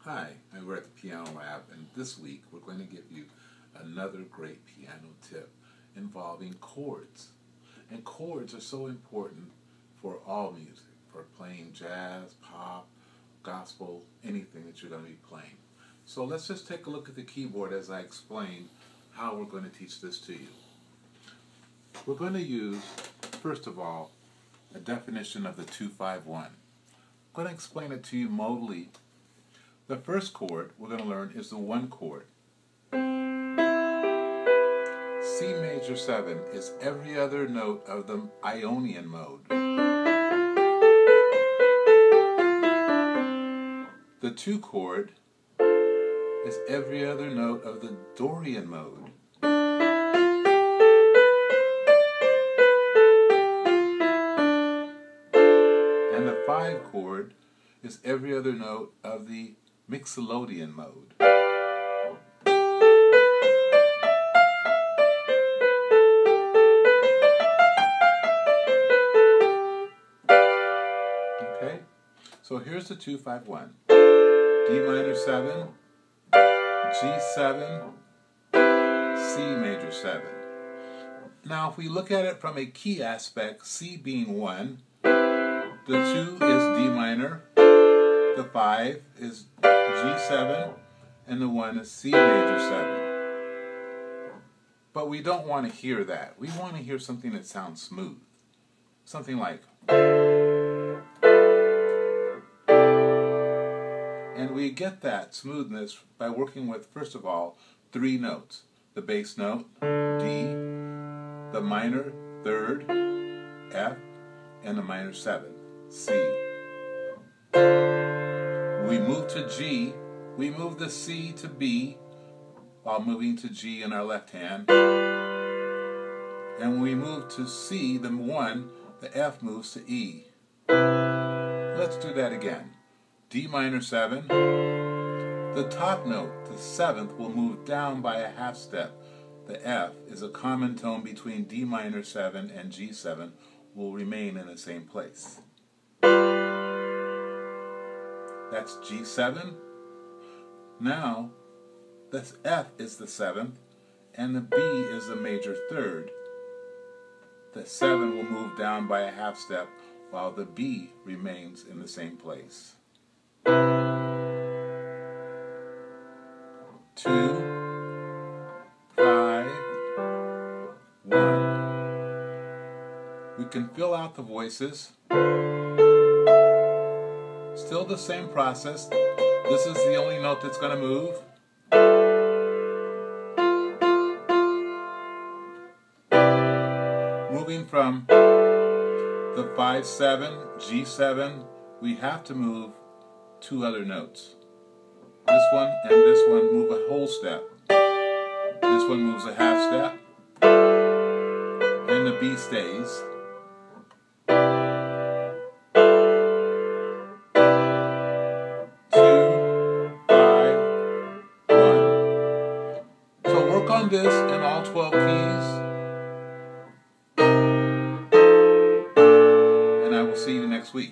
Hi, we're at the Piano Lab, and this week we're going to give you another great piano tip involving chords. And chords are so important for all music, for playing jazz, pop, gospel, anything that you're going to be playing. So let's just take a look at the keyboard as I explain how we're going to teach this to you. We're going to use, first of all, a definition of the 2-5-1. I'm going to explain it to you modally. The first chord we're going to learn is the 1 chord. C major 7 is every other note of the Ionian mode. The 2 chord is every other note of the Dorian mode. And the 5 chord is every other note of the Mixolydian mode. Okay, so here's the 2-5-1. D minor 7, G7, C major 7. Now if we look at it from a key aspect, C being 1, the 2 is D minor, the 5 is G7, and the 1 is C major 7. But we don't want to hear that. We want to hear something that sounds smooth. Something like... And we get that smoothness by working with, first of all, 3 notes. The bass note, D, the minor 3rd, F, and the minor 7th, C. We move to G, we move the C to B while moving to G in our left hand. And when we move to C, the 1, the F moves to E. Let's do that again. D minor 7, the top note, the 7th, will move down by a half step. The F is a common tone between D minor 7 and G7, will remain in the same place. That's G7. Now, the F is the 7th, and the B is the major 3rd. The 7 will move down by a half step, while the B remains in the same place. 2, 5, 1. We can fill out the voices. Still the same process. This is the only note that's going to move. Moving from the 5-7, G7, we have to move 2 other notes. This one and this one move a whole step. This one moves a half step. And the B stays. On this in all 12 keys, and I will see you next week.